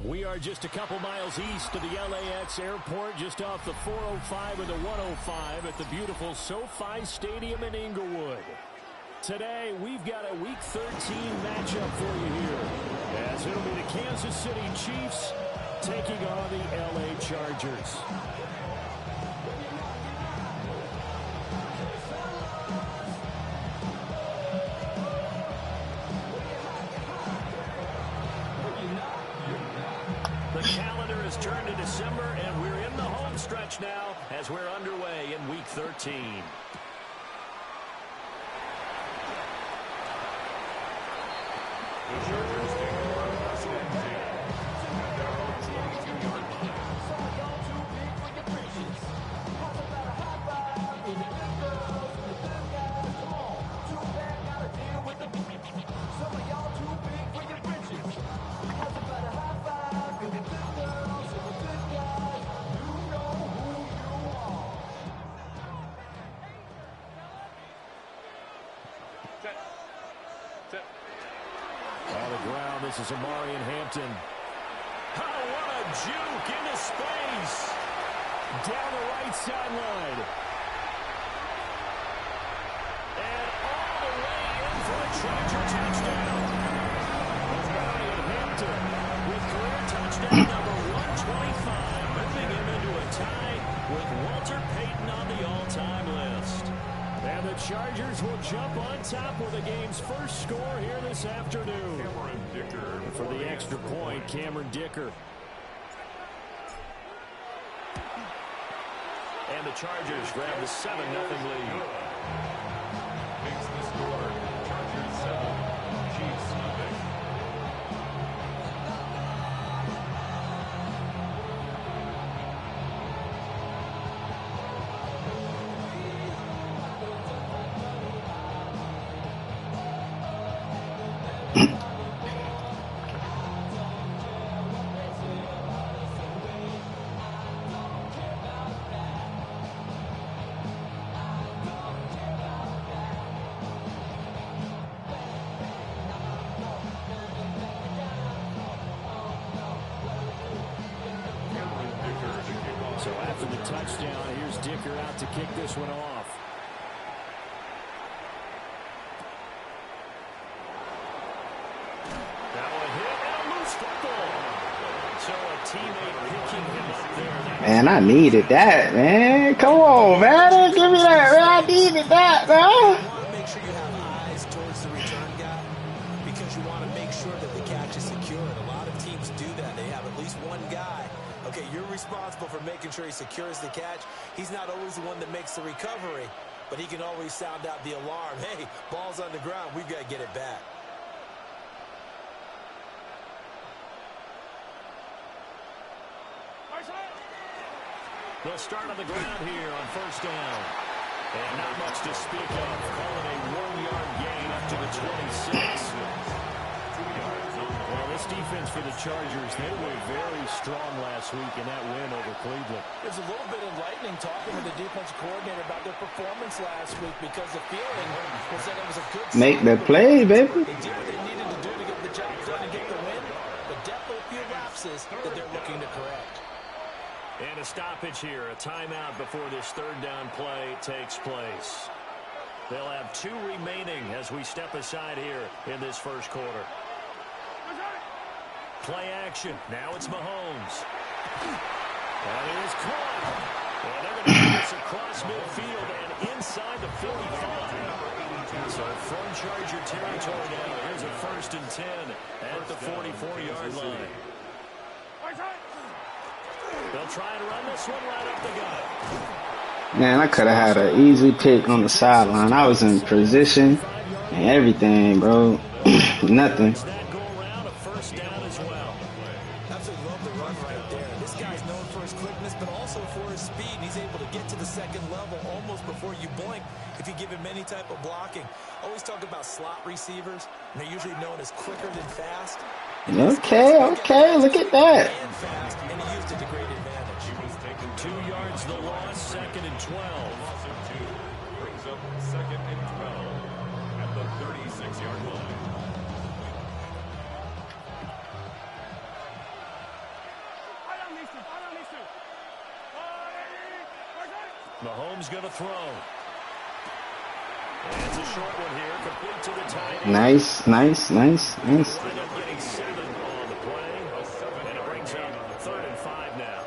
We are just a couple miles east of the LAX airport, just off the 405 and the 105 at the beautiful SoFi Stadium in Inglewood. Today, we've got a Week 13 matchup for you here, as it'll be the Kansas City Chiefs taking on the LA Chargers. The calendar has turned to December, and we're in the home stretch now as we're underway in Week 13. This is Amari in Hampton. Oh, what a juke into space. Down the right sideline. And all the way in for a Charger touchdown. Amari in Hampton with career touchdown number 125, moving him into a tie with Walter Payton on the all-time list. And the Chargers will jump on top with the game's first score here this afternoon. For the extra point, Cameron Dicker. And the Chargers grab the 7-0 lead. Makes the score. Chargers 7, Chiefs nothing. So after the touchdown, here's Dicker out to kick this one off. Now a hit and a loose football. So a teammate picking him up there. Man, I needed that, man. Come on, man. Give me that, man. I needed that, man. You want to make sure you have eyes towards the return guy because you want to make sure that the catch is secure. And a lot of teams do that. They have at least one guy. Okay, you're responsible for making sure he secures the catch. He's not always the one that makes the recovery, but he can always sound out the alarm. Hey, ball's on the ground. We've got to get it back. They'll start on the ground here on first down. And not much to speak of. Calling a 1-yard gain up to the 26. Well, this defense for the Chargers, they were very strong last week in that win over Cleveland. It's a little bit enlightening talking to the defensive coordinator about their performance last week because the feeling was that it was a good Make the play, baby. They did what they needed to do to get the job done and get the win, but definitely a few lapses that they're looking to correct. And a stoppage here, a timeout before this third down play takes place. They'll have 2 remaining as we step aside here in this first quarter. Play action. Now it's Mahomes. And it is caught. And they're going to get this across midfield and inside the 45. So from Charger territory now, here's a 1st and 10 at the 44-yard line. They'll try and run this one right up the gut. Man, I could have had an easy pick on the sideline. I was in position and everything, bro. Nothing. If you give him any type of blocking. Always talk about slot receivers. They're usually known as quicker than fast. Okay, look at that. And fast, and he used it to great advantage. He was taking 2 yards the loss, 2nd and 12. Brings up 2nd and 12 at the 36-yard line. Mahomes going to throw. And it's a short one here, complete to the tight end. Nice. Wind up getting 7 on the play, and it brings up 3rd and 5 now.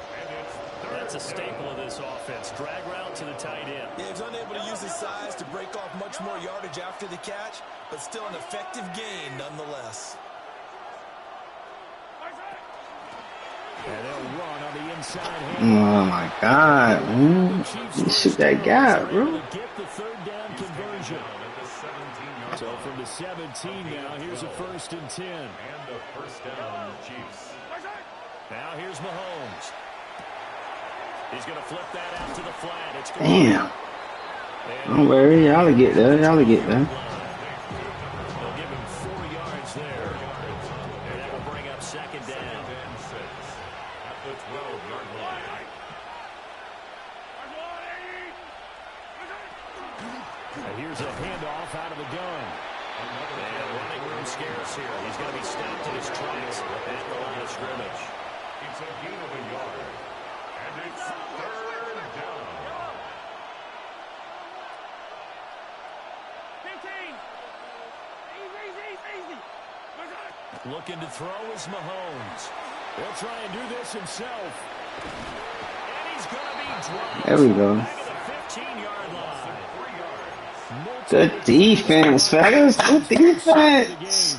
That's a staple of this offense. Drag route to the tight end. Yeah, he was unable to use his size to break off much more yardage after the catch, but still an effective gain nonetheless. And they'll run on the inside hand. Oh my God, man! You shoot that gap, bro. Get the 3rd down conversion. So from the 17 now, here's a 1st and 10. And the first down, Chiefs. Now here's Mahomes. He's going to flip that out to the flat. It's Damn. Don't worry, y'all will get there. They'll give him 4 yards there. And that will bring up 2nd down. At the 12-yard line. And here's a handoff out of the gun. And running room scarce here. He's going to be stopped in his tracks at the line of scrimmage. It's a gain of a yard. And it's 3rd down. 15. Looking to throw is Mahomes. He'll try and do this himself. And he's going to be dropped. There we go. Back at the 15-yard line. Good defense, fellas. Good defense.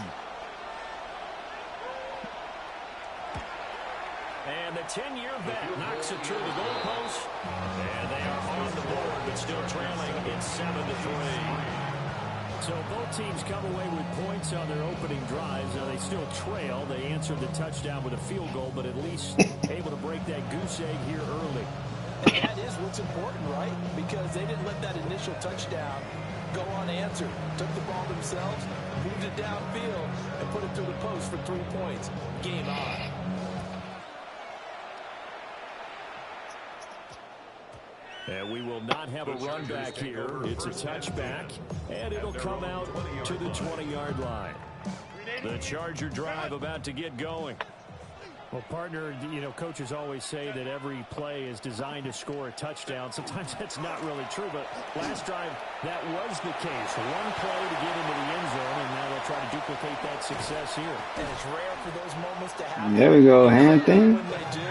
And the 10-year vet knocks it through the goalpost. And they are on the board, but still trailing. It's 7-3. So both teams come away with points on their opening drives. Now they still trail. They answered the touchdown with a field goal, but at least able to break that goose egg here early. And that is what's important, right? Because they didn't let that initial touchdown go unanswered. Took the ball themselves, moved it downfield, and put it through the post for 3 points. Game on. And we will not have a run back here. It's a touchback, and it'll come out to the 20-yard line. The Charger drive about to get going. Well, partner, you know, coaches always say that every play is designed to score a touchdown. Sometimes that's not really true, but last drive, that was the case. One play to get into the end zone, and now they'll try to duplicate that success here. And it's rare for those moments to happen. There we go, Hampton. When they do,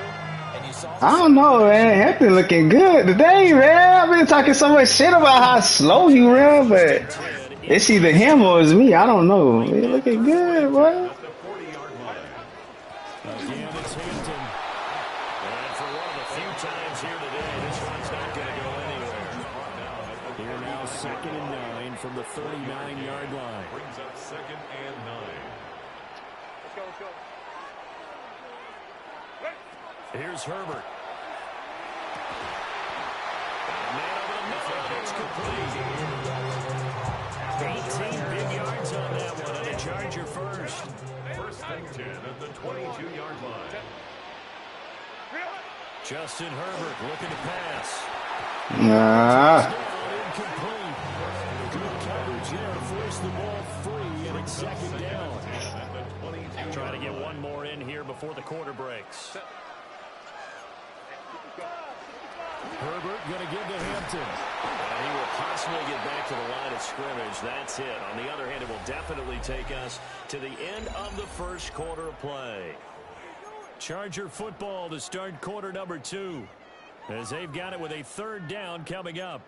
and you saw I don't know, man. Hampton looking good today, man. I've been talking so much shit about how slow you run, but it's either him or it's me. I don't know. He looking good, boy. Again, it's Hampton. And for one of the few times here today, this one's not going to go anywhere. Here now, 2nd and 9 from the 39-yard line. Brings up 2nd and 9. Let's go. Here's Herbert. Man over the middle, it's complete. 18 big yards on that one, and a Charger first. 1st and 10 at the 22-yard line. Justin Herbert looking to pass. Incomplete. Good coverage there. Forced the ball free, and it's 2nd down. Trying to get one more in here before the quarter breaks. Herbert going to give to Hampton. He will possibly get back to the line of scrimmage. That's it. On the other hand, it will definitely take us to the end of the first quarter of play. Charger football to start quarter number 2, as they've got it with a 3rd down coming up.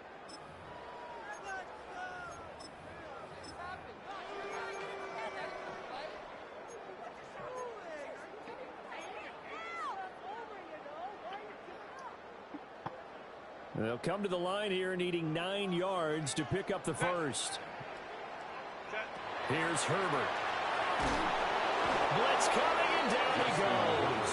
They'll come to the line here needing 9 yards to pick up the first. Here's Herbert. Blitz coming, and down he goes.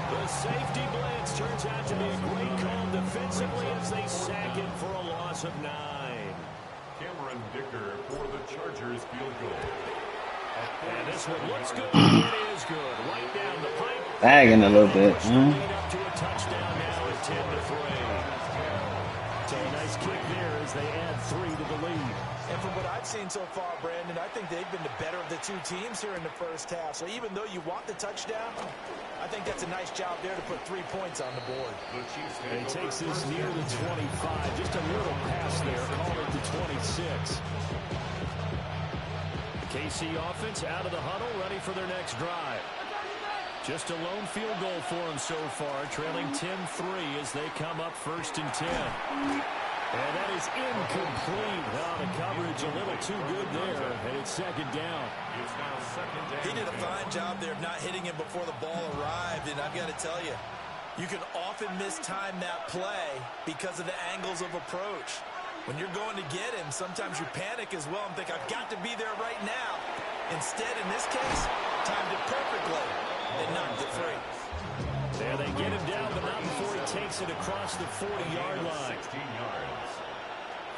The safety blitz turns out to be a great call defensively as they sack him for a loss of 9. Cameron Dicker for the Chargers field goal. And this one looks good. It is good. Right down the pipe. Bagging a little bit. Lead up to a touchdown now at 10-3. So a nice kick there as they add 3 to the lead. And from what I I've seen so far, Brandon, I think they've been the better of the two teams here in the first half. So even though you want the touchdown, I think that's a nice job there to put 3 points on the board. And he takes this near the 25. Just a little pass there. Call it the 26. The KC offense out of the huddle, ready for their next drive. Just a lone field goal for them so far, trailing 10-3 as they come up 1st and 10. And that is incomplete. Oh, the coverage a little too good there, and it's 2nd down. It's now 2nd down. He did a fine job there of not hitting him before the ball arrived, and I've got to tell you, you can often mistime that play because of the angles of approach. When you're going to get him, sometimes you panic as well and think, I've got to be there right now. Instead, in this case, timed it perfectly and knocked it free. There they get him down, but not before he takes it across the 40-yard line. 16 yards.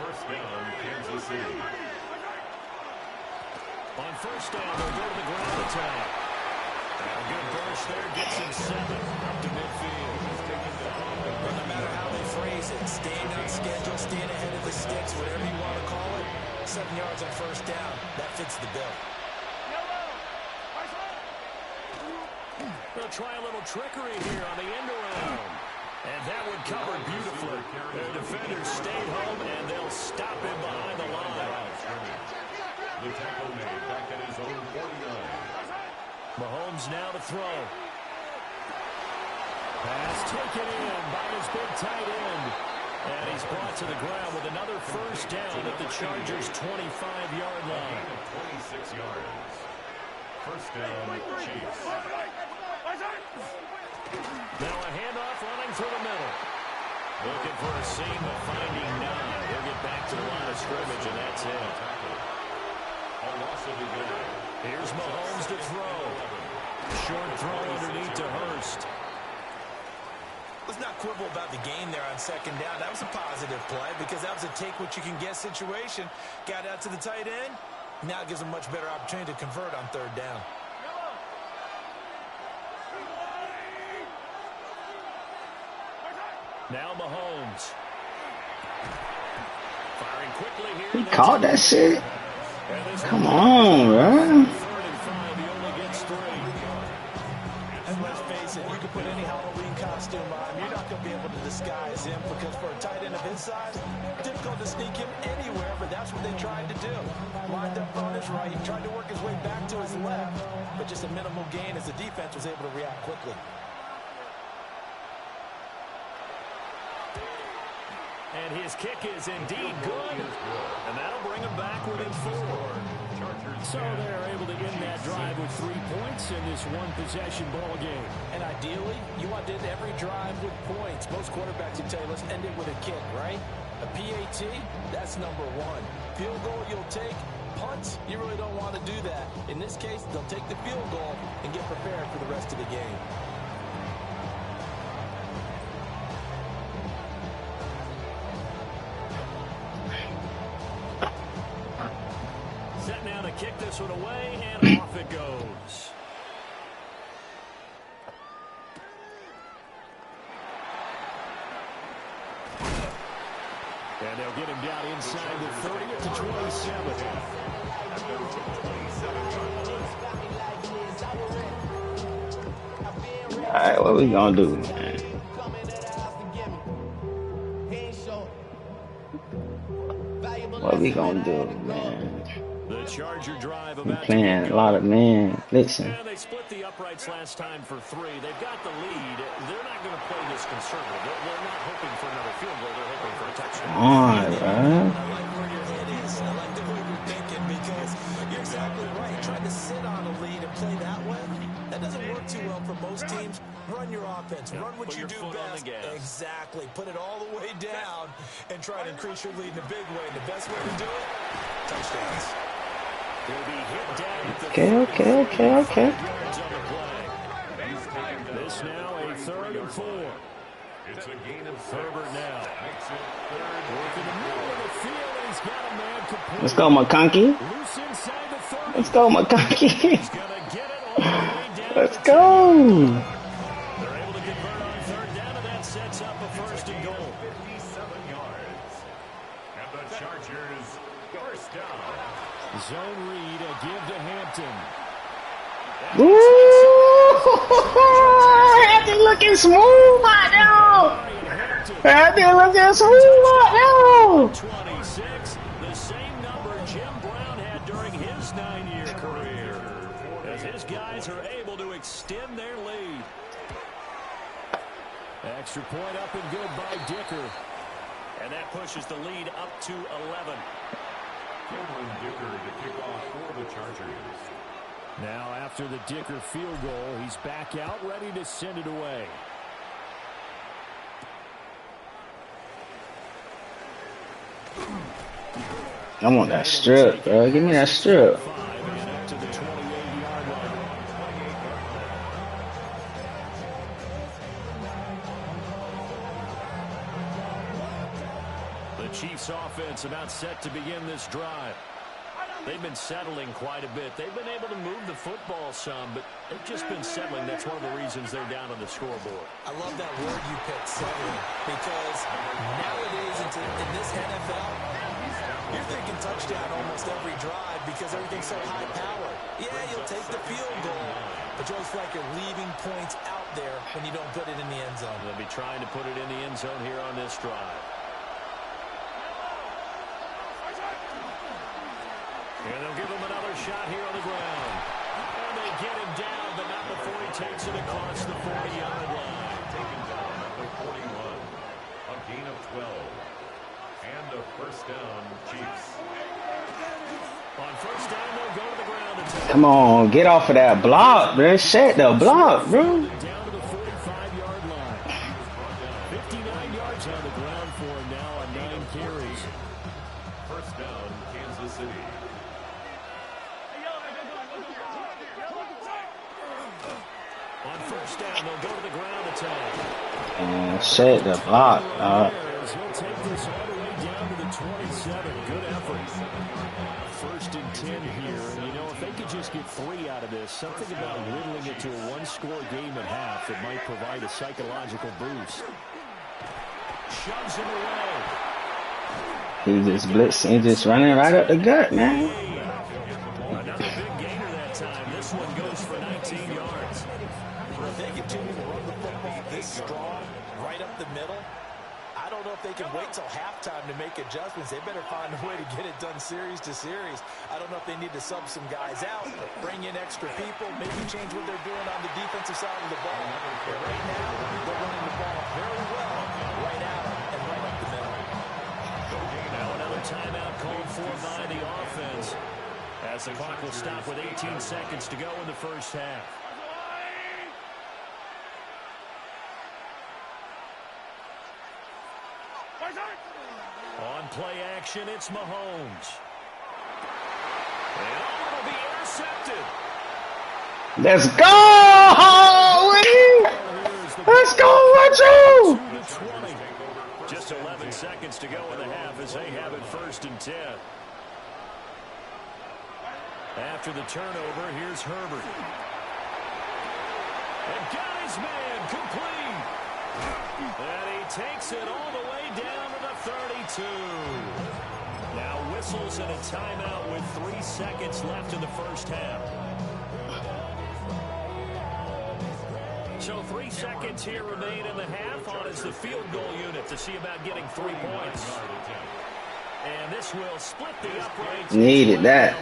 1st down, Kansas City. On 1st down, they'll go to the ground attack. A good burst there, gets him 7 up to midfield. Well, no matter how they phrase it, staying on schedule, staying ahead of the sticks, whatever you want to call it, 7 yards on 1st down, that fits the bill. They'll try a little trickery here on the end around. And that would cover beautifully. The defenders stayed home, and they'll stop him behind the line. The tackle made back at his own 49. Mahomes now to throw. Pass taken in by his big tight end. And he's brought to the ground with another 1st down at the Chargers' 25-yard line. 26 yards. 1st down, Chiefs. Now a handoff running through the middle. Looking for a seam, but finding none. He'll get back to the line of scrimmage, and that's it. A loss of 11. Here's Mahomes to throw. Short throw underneath to Hurst. Let's not quibble about the gain there on 2nd down. That was a positive play because that was a take-what-you-can-get situation. Got out to the tight end. Now it gives them much better opportunity to convert on 3rd down. Now Mahomes. Firing quickly here. He caught that shit. Come on, bro. 3rd and 5, he only gets 3. And let's face it, you can put any Halloween costume on. You're not going to be able to disguise him because for a tight end of his size, difficult to sneak him anywhere, but that's what they tried to do. Lined up on his right, tried to work his way back to his left, but just a minimal gain as the defense was able to react quickly. And his kick is indeed good. And that'll bring him back within 4. So they're able to end that drive with 3 points in this one-possession ball game. And ideally, you want to end every drive with points. Most quarterbacks would tell you, let's end it with a kick, right? A PAT, that's number 1. Field goal you'll take. Punts, you really don't want to do that. In this case, they'll take the field goal and get prepared for the rest of the game. Set now to kick this one away, and off it goes. And they'll get him down inside the 30 to 27. All right, what we gonna do, man? What we gonna do, man? The Charger drive I'm about playing a lot of man. Listen. Yeah, they split the uprights last time for 3. They've got the lead. They're not going to play this conservative. They're not hoping for another field goal. They're hoping for a touchdown. Come on, bro. I like where your head is. I like the way you're thinking because you're exactly right. Trying to sit on a lead and play that way, that doesn't work too well for most teams. Run your offense. Run what you do best. Exactly. Put it all the way down and try to increase your lead in a big way. And the best way to do it, touchdowns. They'll be hit down at the Okay. This now a 3rd and 4. It's a gain of 6. Herbert now. Makes it 3rd. Work in the middle of the field, and he's got a man complete. Let's go, McConkey. Loose inside the 30. Let's go, McConkey. He's going to get it all the way down. Let's go. They're able to convert on 3rd down, and that sets up a 1st and goal. 57 yards. And the Chargers, 1st down. zone read, a give to Hampton. Ooh, Hampton looking smooth right now. Hampton looking smooth right now. 26, the same number Jim Brown had during his 9-year career. As his guys are able to extend their lead. Extra point up and good by Dicker. And that pushes the lead up to 11. Cameron Dicker to kick off for the Chargers. Now after the Dicker field goal, he's back out ready to send it away. I want that strip, bro. Give me that strip. The Chiefs offense about set to begin this drive. They've been settling quite a bit. They've been able to move the football some, but they've just been settling. That's one of the reasons they're down on the scoreboard. I love that word you picked, settling, because nowadays in this NFL, you're thinking touchdown almost every drive because everything's so high power. Yeah, you'll take the field goal, but you always feel like you're leaving points out there when you don't put it in the end zone. They'll be trying to put it in the end zone here on this drive. And they'll give him another shot here on the ground. And they get him down, but not before he takes it across the 40-yard line. Taken down at the 41. A gain of 12. And a first down, Chiefs. On first down, they'll go to the ground. Come on, get off of that block, bro. Set the block, bro. Down to the 45-yard line. 59 yards on the ground for him now on 9 carries. First down, Kansas City. On first down, they'll go to the ground attack. And set the block, dog. He'll take this all the way down to the 27. Good effort. First and 10 here. And, you know, if they could just get 3 out of this, something about whittling it to a one-score game at half that might provide a psychological boost. Shoves him away. He just blitzing, he just running right up the gut, man. Another big gainer that time. This one goes for 19 yards. If they continue to run the football this strong, right up the middle, I don't know if they can wait till halftime to make adjustments. They better find a way to get it done series to series. I don't know if they need to sub some guys out, bring in extra people, maybe change what they're doing on the defensive side of the ball. But right now, they're running the ball very well, right out and right up the middle. Now another timeout called for by the offense, as the clock will stop with 18 seconds to go in the first half. On play action, it's Mahomes. And it'll be intercepted. Let's go! Let's go, Retro! Just 11 seconds to go in the half as they have it first and 10. After the turnover, here's Herbert. And got his man complete. And he takes it all the way down to the 32. Now whistles and a timeout with 3 seconds left in the first half. So 3 seconds here remain in the half on as the field goal unit to see about getting 3 points. And this will split the uprights. Needed that.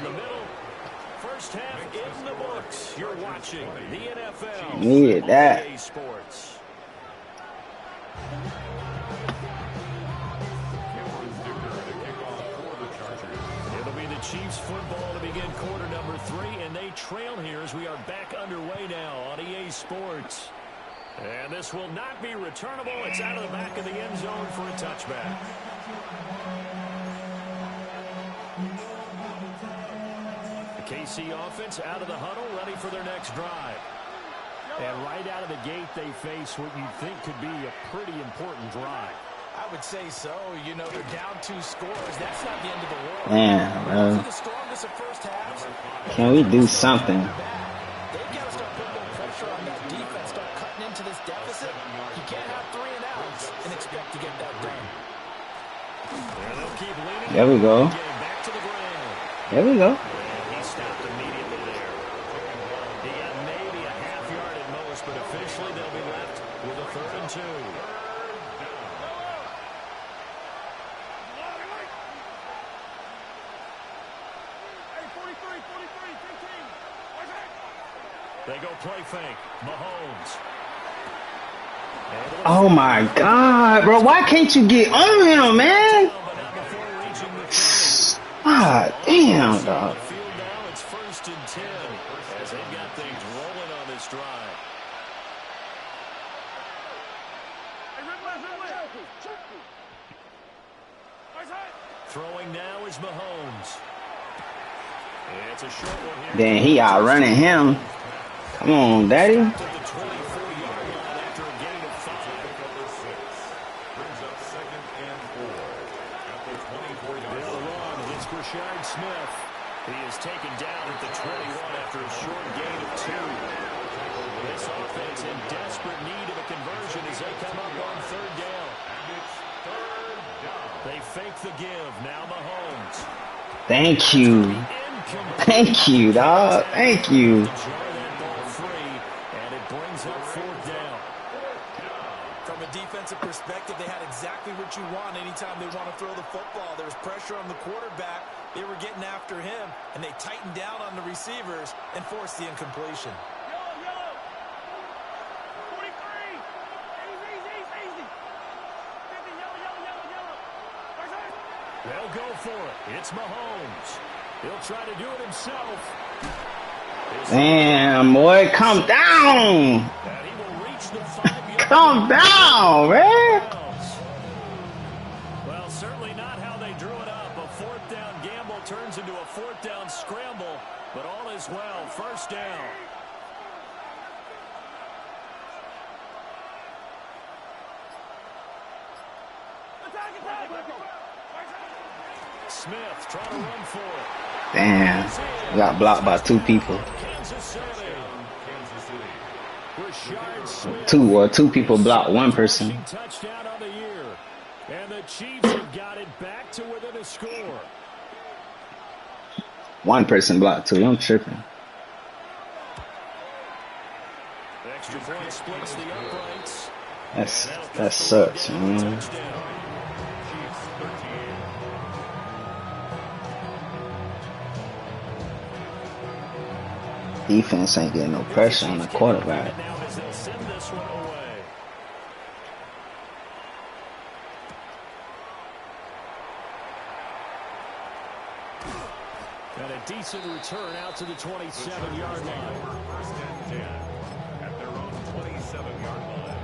First half in the books. You're watching the NFL. Needed that. EA Sports. It'll be the Chiefs football to begin quarter number 3, and they trail here as we are back underway now on EA Sports. And this will not be returnable. It's out of the back of the end zone for a touchback. The KC offense out of the huddle, ready for their next drive. And right out of the gate, they face what you'd think could be a pretty important drive. I would say so. You know, they're down 2 scores. That's not the end of the world. Damn, bro. The strongest of first halves. Can we do something? They've got to start putting more pressure on that defense, start cutting into this deficit. You can't have 3 and outs and expect to get that done. And they'll keep leaning. There we go. Back to the ground. There we go. And he stopped immediately there. He got maybe a half yard at most, but officially they'll be left with a 3rd and 2. They go play fake. Mahomes. Oh my God, bro! Why can't you get on him, man? Ah, damn, dog. Field now, it's 1st and 10 as they've got things rolling on this drive. Throwing now is Mahomes. It's a short one here. Then he outrunning him. Come on, daddy. To the 24-yard line after a gain of 5. Brings up 2nd and 4 at the 24-yard They'll line. run. It's Rashard Smith. He is taken down at the 21 after a short gain of 2. This offense in desperate need of a conversion as they come up on 3rd down. And it's 3rd down. They fake the give. Now Mahomes. Thank you. Thank you, dog. Thank you. Jar that ball free, and it brings up 4th down. From a defensive perspective, they had exactly what you want anytime they want to throw the football. There was pressure on the quarterback. They were getting after him, and they tightened down on the receivers and forced the incompletion. They'll go for it. It's Mahomes. He'll try to do it himself. Damn, boy, calm down. And he will reach the 5-yard Calm down, man. Well, certainly not how they drew it up. A 4th down gamble turns into a 4th down scramble, but all is well. 1st down. Smith trying to run for it. Damn, we got blocked by 2 people. Kansas City. Rashard Smith. 2 people blocked 1 person. Touchdown on the year. And the Chiefs have got it back to within a score. 1 person blocked 2. I'm tripping. Extra point splits the uprights. That sucks, man. Defense ain't getting no pressure on the quarterback. Now as they'll send this one away. And a decent return out to the 27-yard line. 1st and 10 at their own 27-yard line.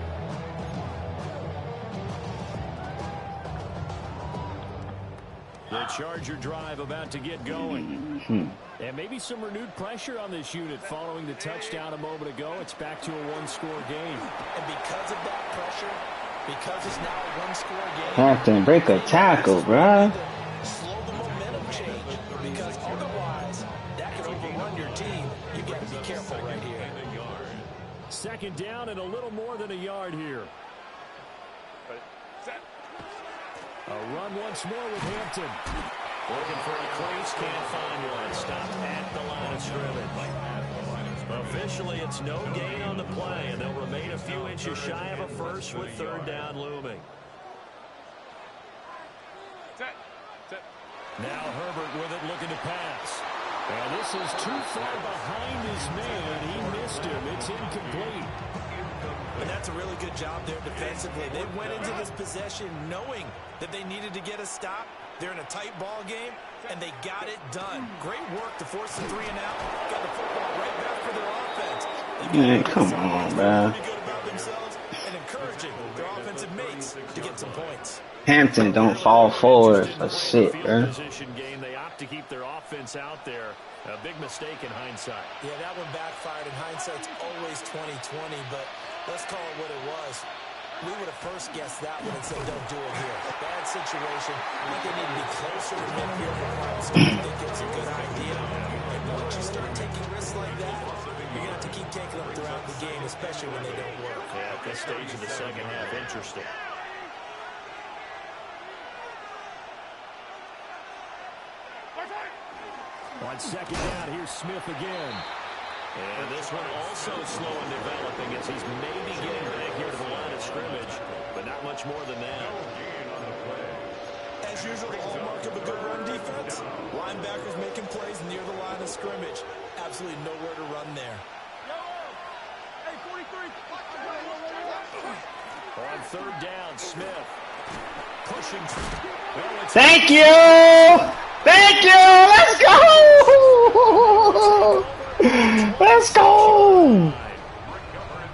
The Charger drive about to get going. And maybe some renewed pressure on this unit following the touchdown a moment ago. It's back to a 1-score game. And because of that pressure, because it's now a 1-score game, Captain, break a tackle, bruh. slow the momentum change, because otherwise that could overrun your team. You got to be careful right here. 2nd down and a little more than a yard here. A run once more with Hampton. Looking for a cleats, can't find one. Stopped at the line of scrimmage. Officially, it's no gain on the play, and they'll remain a few inches shy of a first with 3rd down looming. Now Herbert with it, looking to pass. And this is too far behind his man. He missed him. It's incomplete. And that's a really good job there defensively. They went into this possession knowing that they needed to get a stop. They're in a tight ball game, and they got it done. Great work to force the 3 and out. Got the football right back for their offense. Man, come on, bro. Pretty good about themselves and encouraging their offensive mates to get some points. Hampton don't fall forward for shit, bro. Position game, they opt to keep their offense out there. A big mistake in hindsight. Yeah, that one backfired. In hindsight's always 20/20, but let's call it what it was. We would have first guessed that one and said, don't do it here. Bad situation. I think they need to be closer to him here for final score. I think it's a good idea. And once you start taking risks like that, you're going to have to keep taking them throughout the game, especially when they don't work. Yeah, at this stage of the 2nd half, interesting. On second down, here's Smith again. And this one also slow in developing as he's maybe getting back here to the line of scrimmage, but not much more than that. As usual, the hallmark of a good run defense, linebackers making plays near the line of scrimmage. Absolutely nowhere to run there. On third down, Smith pushing through. Well, Thank you! Thank you! Let's go! Let's go!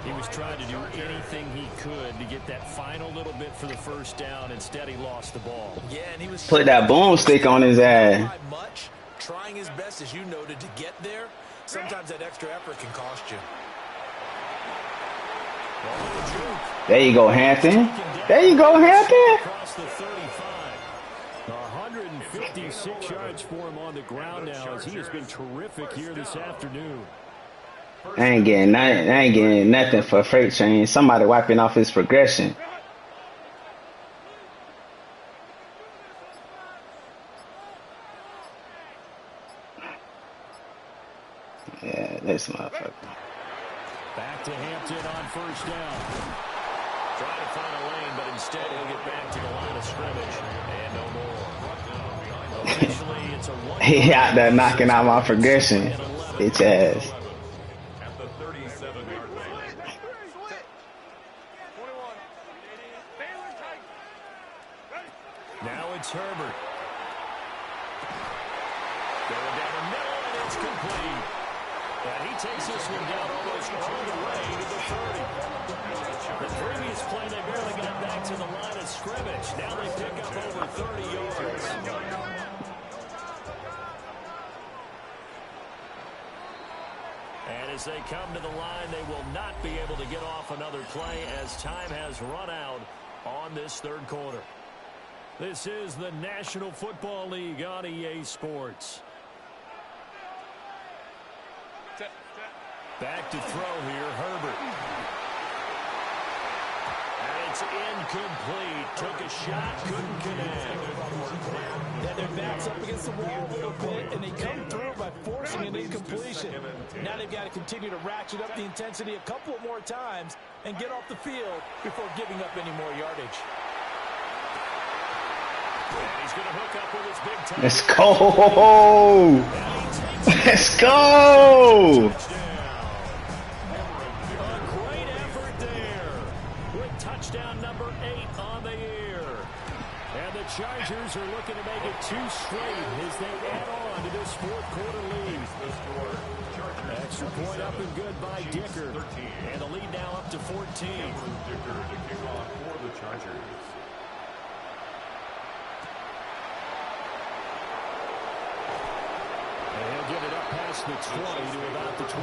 He was trying to do anything he could to get that final little bit for the first down. Instead, he lost the ball. Yeah, and he was Put that boomstick on his ass. much, trying his best, as you noted, to get there. Sometimes that extra effort can cost you. There you go, Hampton. There you go, Hampton. Across the 35. 156 yards for him on the ground now as he has been terrific here this afternoon. I ain't getting nothing for freight train. Somebody wiping off his progression. Yeah, this motherfucker. Back to Hampton on first down. trying to find a lane, but instead he'll get back to the line of scrimmage. And no more. Officially, it's a one. He out there knocking out my progression. Bitch ass. At the 37-yard line. Now it's Herbert. Going down the middle, and it's complete. And he takes this one down almost all the way to the 30. The previous play, they barely got back to the line of scrimmage. Now they pick up over 30 yards. And as they come to the line, they will not be able to get off another play as time has run out on this third quarter. This is the National Football League on EA Sports. Back to throw here, Herbert. And it's incomplete. Took a shot, couldn't connect. Yeah, their back's up against the wall a little bit, and they come through by forcing an incompletion. Now they've got to continue to ratchet up the intensity a couple more times and get off the field before giving up any more yardage. And he's going to hook up with his big time. Let's go! Let's go! A great effort there with touchdown number 8 on the year. And the Chargers are looking to make it 2 straight as they add on to this fourth quarter lead. Extra point up and good by Dicker. And the lead now up to 14. Dicker to kick off for the Chargers. And he'll get it up past the 20 to about the 22.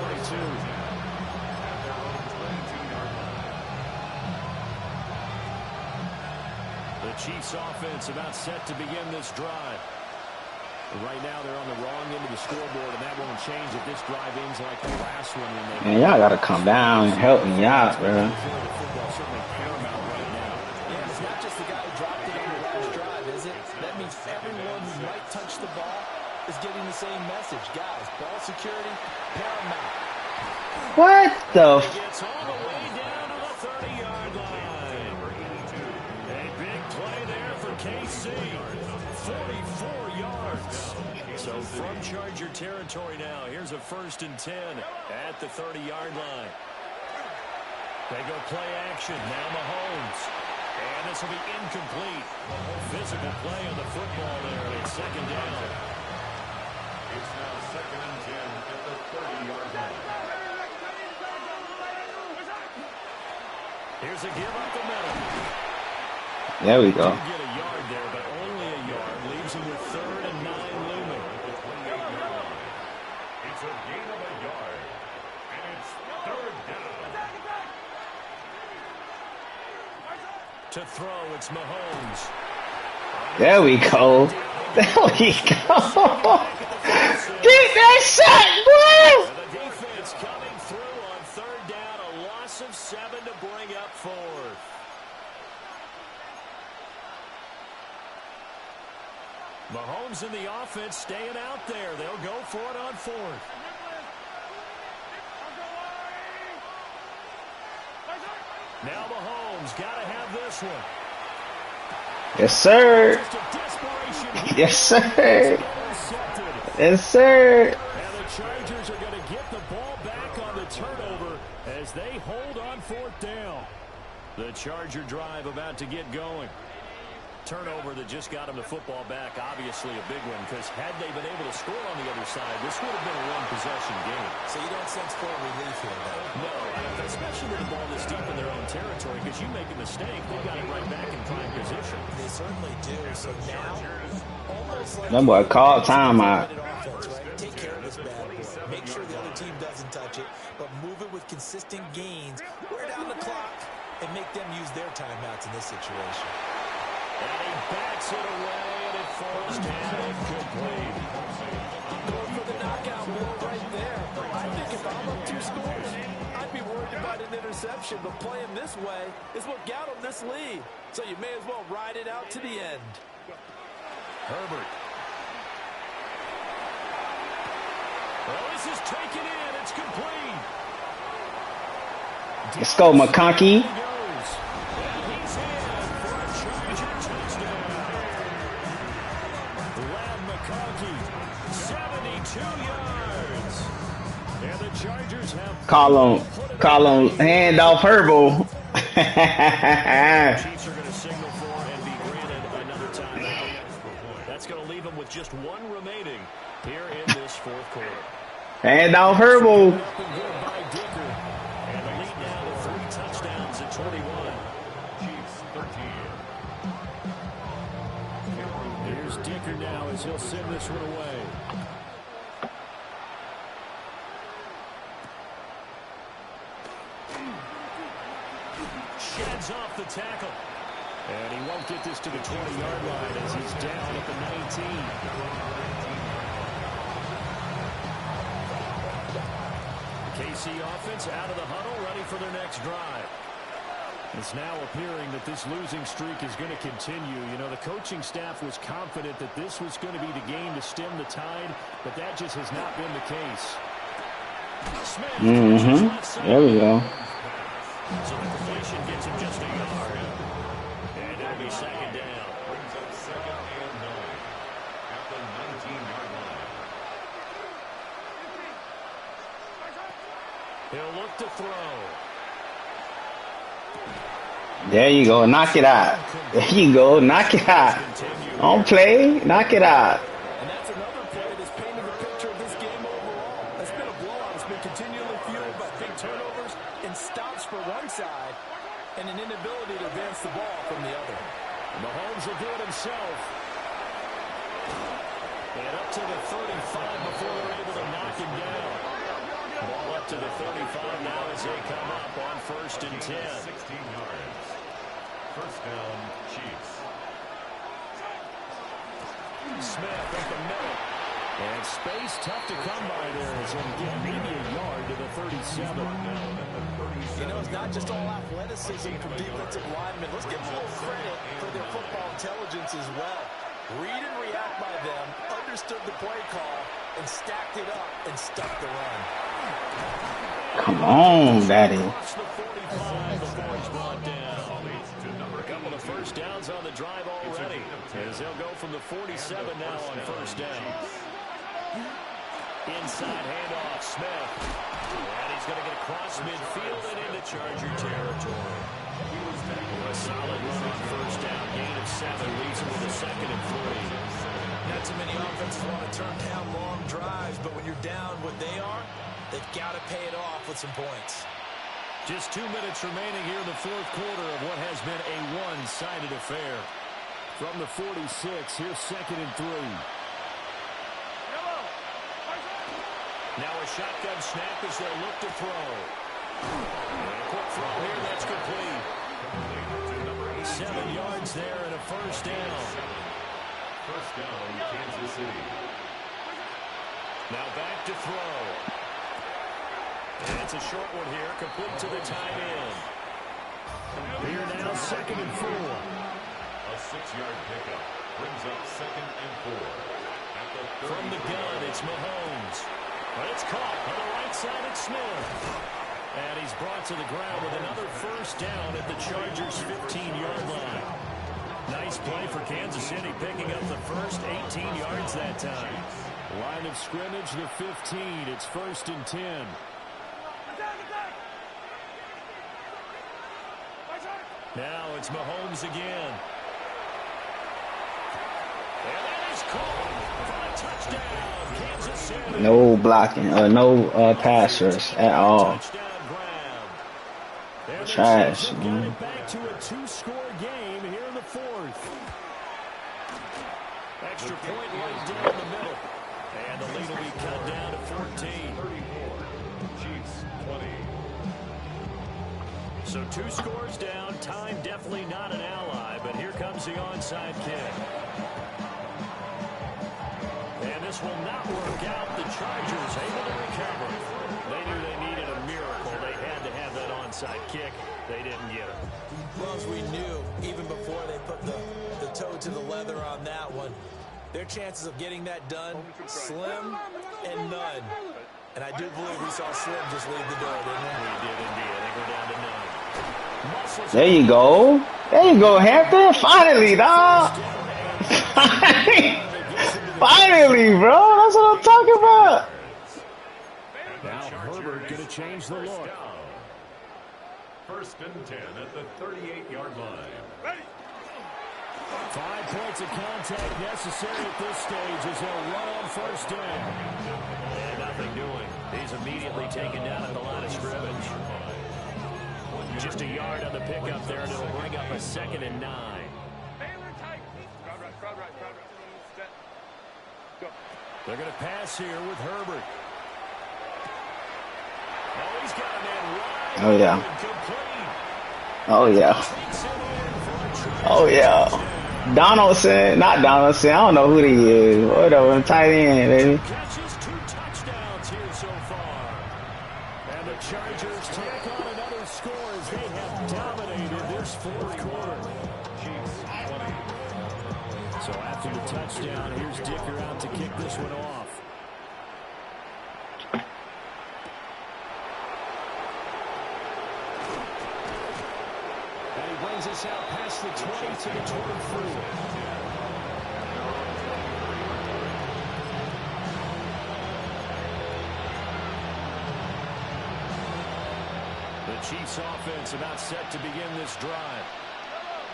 The Chiefs offense about set to begin this drive. Right now they're on the wrong end of the scoreboard, and that won't change if this drive ends like the last one. When they Man, y'all gotta come down and help me out, bro. football certainly paramount right now. Yeah, it's not just the guy who dropped it on the last drive, is it? That means everyone who might touch the ball is getting the same message. Guys, ball security, paramount. What the f? Gets all the way down to the 30-yard line. A big play there for KC. 44 yards. So from Charger territory now, here's a 1st and 10 at the 30-yard line. They go play action. Now Mahomes. And this will be incomplete. Physical play on the football there. And it's 2nd down. It's now 2nd and 10 at the 30-yard line. Here's a give up the middle. There we go. Get a yard there, but only a yard. Leaves him with 3rd and 9 looming. The 28-yard line. It's a gain of a yard. And it's 3rd down. To throw, it's Mahomes. There we go. There we go. Get that shot, bro! And the defense coming through on 3rd down. A loss of 7 to bring up 4th. Mahomes and the offense staying out there. They'll go for it on fourth. Now Mahomes got to have this one. Yes, sir. Yes, sir. Yes, sir. And the Chargers are going to get the ball back on the turnover as they hold on fourth down. The Charger drive about to get going. Turnover that just got them the football back, obviously a big one, because had they been able to score on the other side, this would have been a one-possession game. So you don't sense full relief here, then? No, especially with the ball this deep in their own territory, because you make a mistake, they got it right back in prime position. They certainly do. So now, almost like That boy called timeout. offense, right? Take care of this bad boy. Make sure the other team doesn't touch it, but move it with consistent gains. Wear down the clock and make them use their timeouts in this situation. And he backs it away, and it falls down incomplete. I'm going for the knockout blow right there. I think if I'm up 2 scores, I'd be worried about an interception, but playing this way is what got them this lead. So you may as well ride it out to the end. Herbert. Well, this is taken in. It's complete. Let's go, McConkey. Call him handoff Herbal. Chiefs are going to signal for and be granted another timeout. That's going to leave them with just one remaining here in this fourth quarter. Handoff Herbal. And the lead now to 3 touchdowns at 21. Chiefs 13. Here's Dicker now as he'll send this one away. Sheds off the tackle. And he won't get this to the 20-yard line as he's down at the 19. The KC offense out of the huddle, ready for their next drive. It's now appearing that this losing streak is going to continue. You know, the coaching staff was confident that this was going to be the game to stem the tide, but that just has not been the case. Smith, There we go. so the completion gets him just a yard. And it'll be second down. Brings up 2nd and 9 at the 19-yard line. He'll look to throw. There you go. Knock it out. There you go. Knock it out. On play. Knock it out. And that's another play that's painting the picture of this game overall. It's been a blowout. It's been continually fueled by big turnovers and stops for one side and an inability to advance the ball from the other. Mahomes will do it himself. And up to the 35 before they're able to knock him down. Ball up to the 35 now as they come up on 1st and 10. 16 yards. First down, Chiefs. Smith at the middle. And space tough to come by there as he'll get maybe a yard to the 37. You know, it's not just all athleticism from defensive linemen. Let's give them a little credit for their football intelligence as well. Read and react by them, understood the play call, and stacked it up and stuck the run. Come on, Daddy. Across the 45 before he's brought down. A couple of first downs on the drive already as they'll go from the 47 now on 1st down. Inside handoff, Smith. And he's going to get across midfield and into Charger territory. A solid run on 1st down, gain of 7, leaves him with a 2nd and 3. Not too many offenses want to turn down long drives, but when you're down what they are, they've got to pay it off with some points. Just 2 minutes remaining here in the fourth quarter of what has been a one-sided affair. From the 46, here's 2nd and 3. Now a shotgun snap as they'll look to throw. And a quick throw here, that's complete. 7 yards there and a 1st down. First down, Kansas City. Now back to throw. And it's a short one here, complete to the tight end. Here now, 2nd and 4. A 6-yard pickup. Brings up 2nd and 4. At the From the gun, it's Mahomes. But it's caught on the right side at Smith. And he's brought to the ground with another first down at the Chargers' 15-yard line. Nice play for Kansas City, picking up the first 18 yards that time. Line of scrimmage, the 15. It's 1st and 10. Now it's Mahomes again. And that is called for a touchdown, Kansas City. No blocking, no pass rush at all. Trash, man. Back to a 2-score game here in the 4th. Extra point right down the middle. And the lead will be cut down to 14. 34. Chiefs 20. So 2 scores down. Time definitely not an ally, but here comes the onside kick. And this will not work out. The Chargers able to recover. They knew they needed a miracle. They had to have that onside kick. They didn't get it. Well, as we knew, even before they put the toe to the leather on that one, their chances of getting that done, slim and none. And I do believe we saw Slim just leave the door, didn't we? We did indeed. I think we're down to 9. Muscles There you go. There you go, Hampton. Finally, dog. Finally, bro. That's what I'm talking about. now Herbert going to change the look. 1st and 10 at the 38-yard line. 5 points of contact necessary at this stage as they'll run on 1st down. And nothing doing. He's immediately taken down at the line of scrimmage. Just a yard on the pickup there, and it'll bring up a 2nd and 9. They're going to pass here with Herbert. Oh, he's got a man wide. Oh, yeah. Oh, yeah. Oh, yeah. Donaldson, not Donaldson. I don't know who he is. Whatever, tight end, baby. Catches 2 touchdowns here so far. And the Chargers tack on another score as they have dominated this 4th quarter. So after the touchdown, here's Dicker out to kick this one off. And he brings us out past the 20 to the 23. The Chiefs offense about set to begin this drive.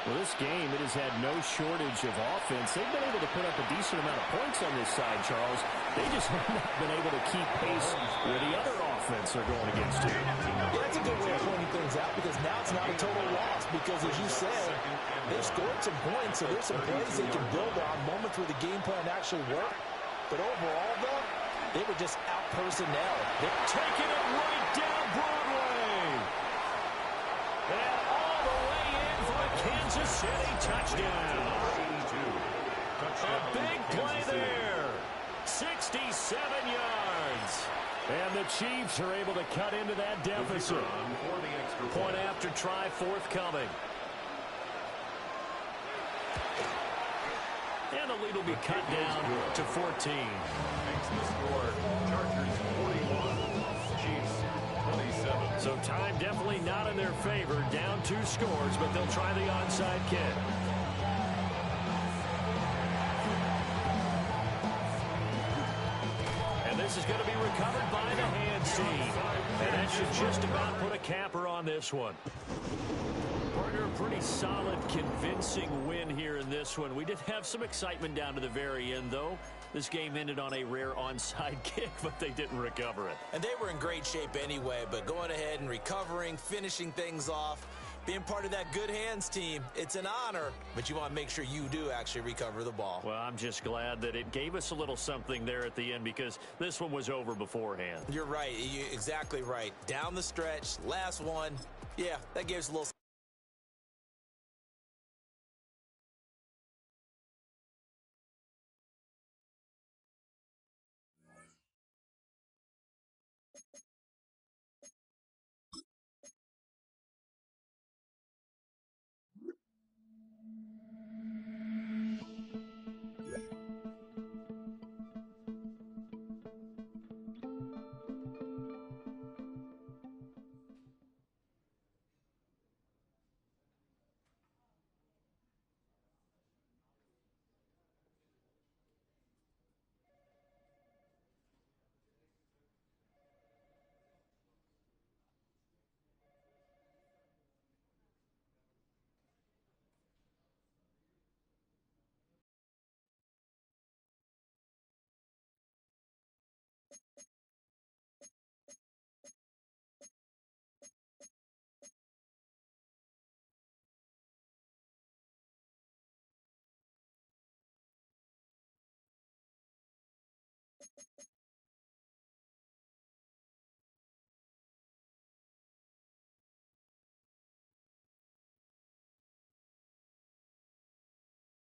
Well, this game, it has had no shortage of offense. They've been able to put up a decent amount of points on this side, Charles. They just have not been able to keep pace with the other offense they're going against here. Yeah, that's a good way of pointing things out because now it's not a total loss because, as you said, they've scored some points, so there's some plays they can build on, moments where the game plan actually worked. But overall, though, they were just out-personnel. They're taking it right down Broadway. And all the way in for a Kansas City touchdown. A big play there. 67 yards. And the Chiefs are able to cut into that deficit. Point after try forthcoming. And the lead will be cut down to 14. Makes the score Chargers 41, Chiefs 27. So time definitely not in their favor. Down 2 scores, but they'll try the onside kick. And this is going to be recovered by the hands team. And that should just about put a capper on this one. Partner, a pretty solid, convincing win here in this one. We did have some excitement down to the very end, though. This game ended on a rare onside kick, but they didn't recover it. And they were in great shape anyway, but going ahead and recovering, finishing things off, being part of that good hands team, it's an honor, but you want to make sure you do actually recover the ball. Well, I'm just glad that it gave us a little something there at the end because this one was over beforehand. You're right. You're exactly right. Down the stretch, last one. Yeah, that gives us a little